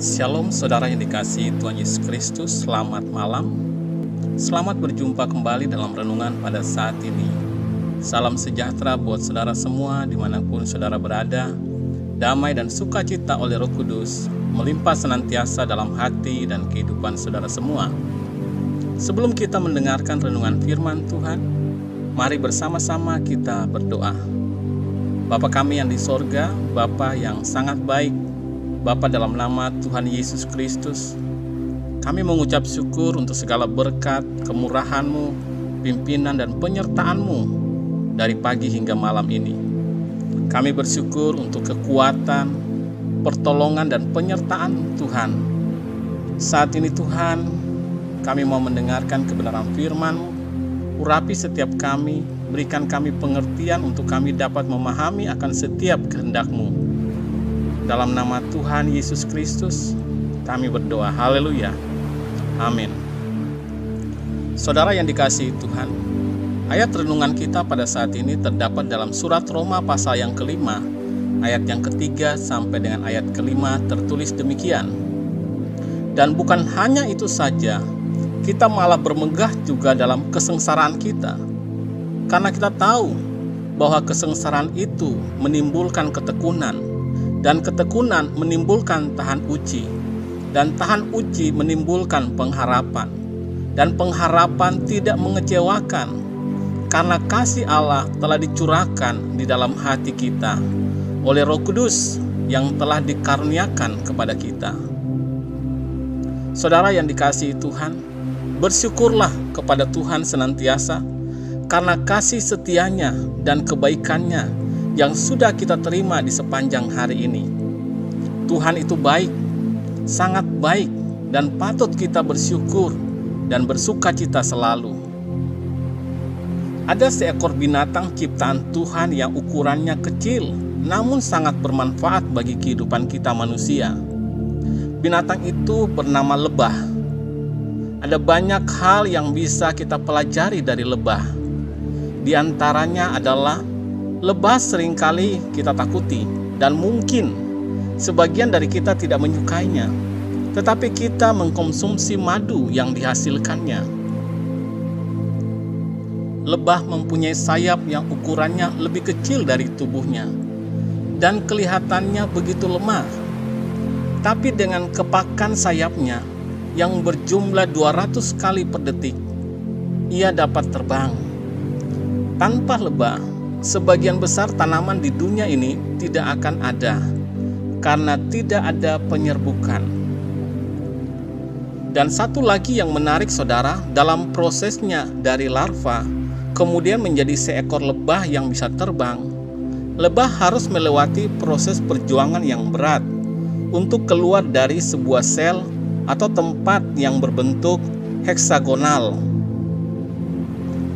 Shalom saudara yang dikasihi Tuhan Yesus Kristus, selamat malam. Selamat berjumpa kembali dalam renungan pada saat ini. Salam sejahtera buat saudara semua dimanapun saudara berada. Damai dan sukacita oleh Roh Kudus melimpah senantiasa dalam hati dan kehidupan saudara semua. Sebelum kita mendengarkan renungan firman Tuhan, mari bersama-sama kita berdoa. Bapa kami yang di sorga, Bapa yang sangat baik, Bapa, dalam nama Tuhan Yesus Kristus, kami mengucap syukur untuk segala berkat, kemurahan-Mu, pimpinan dan penyertaan-Mu dari pagi hingga malam ini. Kami bersyukur untuk kekuatan, pertolongan dan penyertaan Tuhan. Saat ini Tuhan, kami mau mendengarkan kebenaran firman-Mu. Urapi setiap kami, berikan kami pengertian untuk kami dapat memahami akan setiap kehendak-Mu. Dalam nama Tuhan Yesus Kristus, kami berdoa. Haleluya. Amin. Saudara yang dikasihi Tuhan, ayat renungan kita pada saat ini terdapat dalam surat Roma pasal yang kelima, ayat yang ketiga sampai dengan ayat kelima tertulis demikian. Dan bukan hanya itu saja, kita malah bermegah juga dalam kesengsaraan kita. Karena kita tahu bahwa kesengsaraan itu menimbulkan ketekunan, dan ketekunan menimbulkan tahan uji, dan tahan uji menimbulkan pengharapan, dan pengharapan tidak mengecewakan, karena kasih Allah telah dicurahkan di dalam hati kita oleh Roh Kudus yang telah dikaruniakan kepada kita. Saudara yang dikasihi Tuhan, bersyukurlah kepada Tuhan senantiasa, karena kasih setianya dan kebaikannya yang sudah kita terima di sepanjang hari ini. Tuhan itu baik, sangat baik, dan patut kita bersyukur dan bersukacita selalu. Ada seekor binatang ciptaan Tuhan yang ukurannya kecil, namun sangat bermanfaat bagi kehidupan kita manusia. Binatang itu bernama lebah. Ada banyak hal yang bisa kita pelajari dari lebah. Di antaranya adalah lebah seringkali kita takuti dan mungkin sebagian dari kita tidak menyukainya, tetapi kita mengkonsumsi madu yang dihasilkannya. Lebah mempunyai sayap yang ukurannya lebih kecil dari tubuhnya dan kelihatannya begitu lemah. Tapi dengan kepakan sayapnya yang berjumlah 200 kali per detik, ia dapat terbang. Tanpa lebah, sebagian besar tanaman di dunia ini tidak akan ada, karena tidak ada penyerbukan. Dan satu lagi yang menarik saudara, dalam prosesnya dari larva kemudian menjadi seekor lebah yang bisa terbang, lebah harus melewati proses perjuangan yang berat untuk keluar dari sebuah sel atau tempat yang berbentuk heksagonal.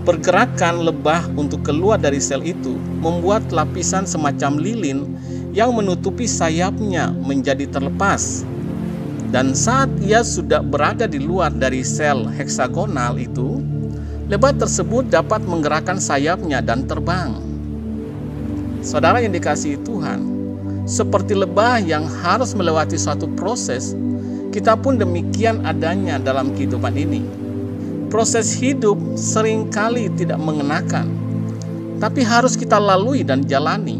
Pergerakan lebah untuk keluar dari sel itu membuat lapisan semacam lilin yang menutupi sayapnya menjadi terlepas. Dan saat ia sudah berada di luar dari sel heksagonal itu, lebah tersebut dapat menggerakkan sayapnya dan terbang. Saudara yang dikasihi Tuhan, seperti lebah yang harus melewati suatu proses, kita pun demikian adanya dalam kehidupan ini. Proses hidup seringkali tidak mengenakan, tapi harus kita lalui dan jalani.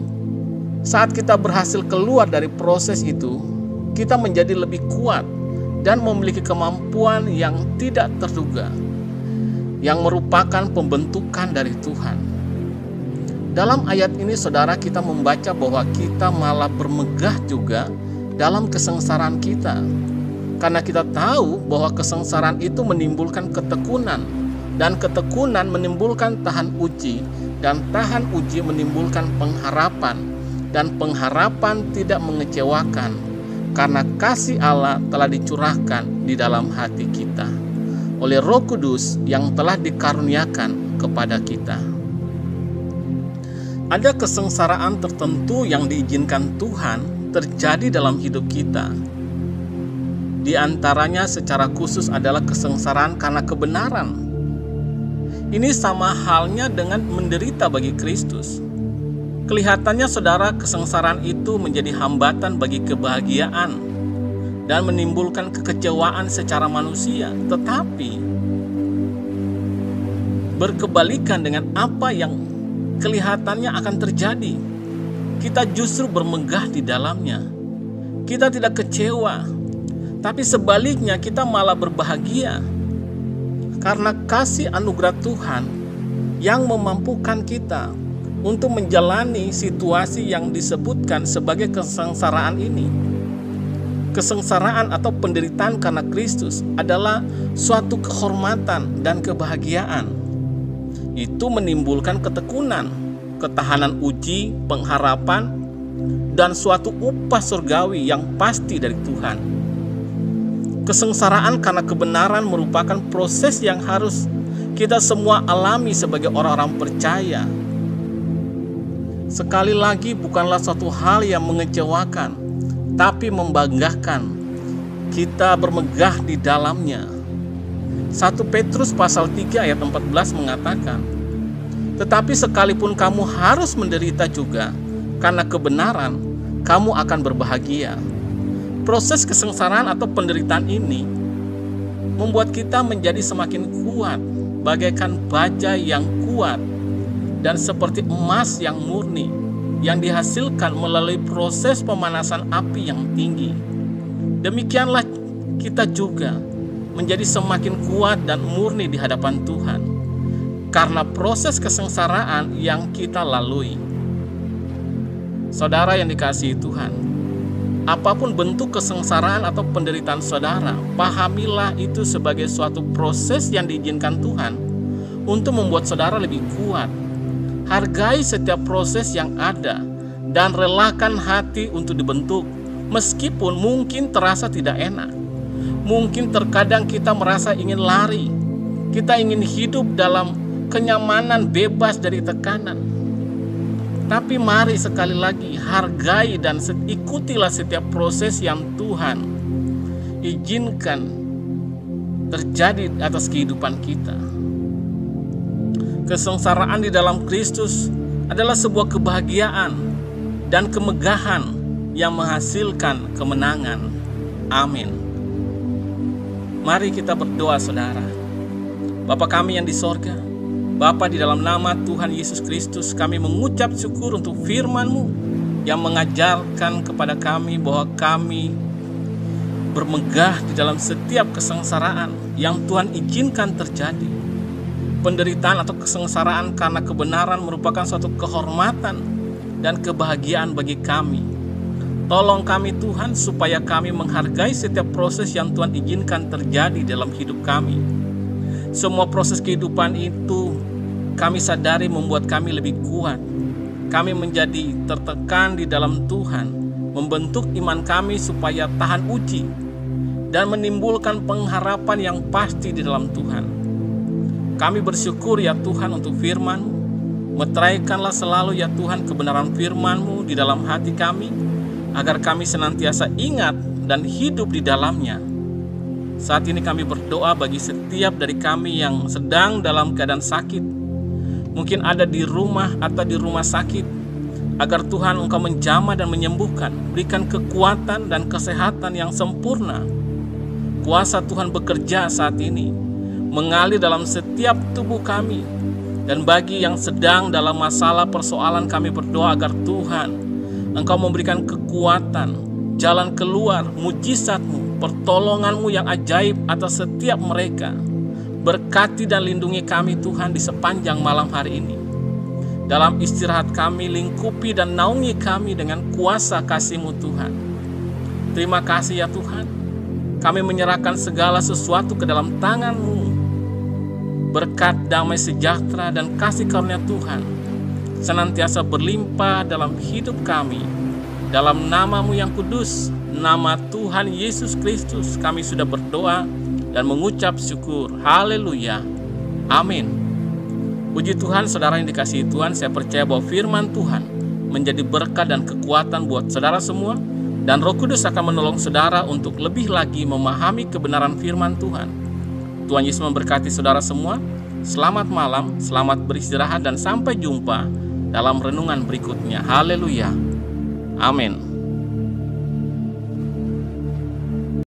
Saat kita berhasil keluar dari proses itu, kita menjadi lebih kuat dan memiliki kemampuan yang tidak terduga, yang merupakan pembentukan dari Tuhan. Dalam ayat ini saudara, kita membaca bahwa kita malah bermegah juga dalam kesengsaraan kita. Karena kita tahu bahwa kesengsaraan itu menimbulkan ketekunan, dan ketekunan menimbulkan tahan uji, dan tahan uji menimbulkan pengharapan, dan pengharapan tidak mengecewakan, karena kasih Allah telah dicurahkan di dalam hati kita oleh Roh Kudus yang telah dikaruniakan kepada kita. Ada kesengsaraan tertentu yang diizinkan Tuhan terjadi dalam hidup kita. Di antaranya secara khusus adalah kesengsaraan karena kebenaran. Ini sama halnya dengan menderita bagi Kristus. Kelihatannya saudara, kesengsaraan itu menjadi hambatan bagi kebahagiaan. dan menimbulkan kekecewaan secara manusia, tetapi berkebalikan dengan apa yang kelihatannya akan terjadi. Kita justru bermegah di dalamnya. Kita tidak kecewa, tapi sebaliknya kita malah berbahagia karena kasih anugerah Tuhan yang memampukan kita untuk menjalani situasi yang disebutkan sebagai kesengsaraan ini. Kesengsaraan atau penderitaan karena Kristus adalah suatu kehormatan dan kebahagiaan. Itu menimbulkan ketekunan, ketahanan uji, pengharapan, dan suatu upah surgawi yang pasti dari Tuhan. Kesengsaraan karena kebenaran merupakan proses yang harus kita semua alami sebagai orang-orang percaya. Sekali lagi, bukanlah suatu hal yang mengecewakan, tapi membanggakan. Kita bermegah di dalamnya. 1 Petrus pasal 3 ayat 14 mengatakan, "Tetapi sekalipun kamu harus menderita juga karena kebenaran, kamu akan berbahagia." Proses kesengsaraan atau penderitaan ini membuat kita menjadi semakin kuat, bagaikan baja yang kuat dan seperti emas yang murni yang dihasilkan melalui proses pemanasan api yang tinggi. Demikianlah kita juga menjadi semakin kuat dan murni di hadapan Tuhan karena proses kesengsaraan yang kita lalui. Saudara yang dikasihi Tuhan, apapun bentuk kesengsaraan atau penderitaan saudara, pahamilah itu sebagai suatu proses yang diizinkan Tuhan untuk membuat saudara lebih kuat. Hargai setiap proses yang ada dan relakan hati untuk dibentuk, meskipun mungkin terasa tidak enak. Mungkin terkadang kita merasa ingin lari, kita ingin hidup dalam kenyamanan bebas dari tekanan. Tapi mari sekali lagi hargai dan ikutilah setiap proses yang Tuhan izinkan terjadi atas kehidupan kita. Kesengsaraan di dalam Kristus adalah sebuah kebahagiaan dan kemegahan yang menghasilkan kemenangan. Amin. Mari kita berdoa, saudara. Bapa kami yang di sorga, Bapa, di dalam nama Tuhan Yesus Kristus, kami mengucap syukur untuk firman-Mu yang mengajarkan kepada kami bahwa kami bermegah di dalam setiap kesengsaraan yang Tuhan izinkan terjadi. Penderitaan atau kesengsaraan karena kebenaran merupakan suatu kehormatan dan kebahagiaan bagi kami. Tolong kami Tuhan supaya kami menghargai setiap proses yang Tuhan izinkan terjadi dalam hidup kami. Semua proses kehidupan itu kami sadari membuat kami lebih kuat. Kami menjadi tertekan di dalam Tuhan, membentuk iman kami supaya tahan uji dan menimbulkan pengharapan yang pasti di dalam Tuhan. Kami bersyukur ya Tuhan untuk firman-Mu. Meteraikanlah selalu ya Tuhan kebenaran firman-Mu di dalam hati kami, agar kami senantiasa ingat dan hidup di dalamnya. Saat ini kami berdoa bagi setiap dari kami yang sedang dalam keadaan sakit, mungkin ada di rumah atau di rumah sakit, agar Tuhan Engkau menjamah dan menyembuhkan, berikan kekuatan dan kesehatan yang sempurna. Kuasa Tuhan bekerja saat ini, mengalir dalam setiap tubuh kami, dan bagi yang sedang dalam masalah persoalan kami berdoa agar Tuhan Engkau memberikan kekuatan, jalan keluar, mujizat-Mu, pertolongan-Mu yang ajaib atas setiap mereka. Berkati dan lindungi kami Tuhan di sepanjang malam hari ini. Dalam istirahat kami, lingkupi dan naungi kami dengan kuasa kasih-Mu Tuhan. Terima kasih ya Tuhan. Kami menyerahkan segala sesuatu ke dalam tangan-Mu. Berkat, damai sejahtera, dan kasih karunia Tuhan senantiasa berlimpah dalam hidup kami. Dalam nama-Mu yang kudus, nama Tuhan Yesus Kristus, kami sudah berdoa dan mengucap syukur. Haleluya. Amin. Puji Tuhan, saudara yang dikasihi Tuhan, saya percaya bahwa firman Tuhan menjadi berkat dan kekuatan buat saudara semua, dan Roh Kudus akan menolong saudara untuk lebih lagi memahami kebenaran firman Tuhan. Tuhan Yesus memberkati saudara semua. Selamat malam, selamat beristirahat, dan sampai jumpa dalam renungan berikutnya. Haleluya. Amin.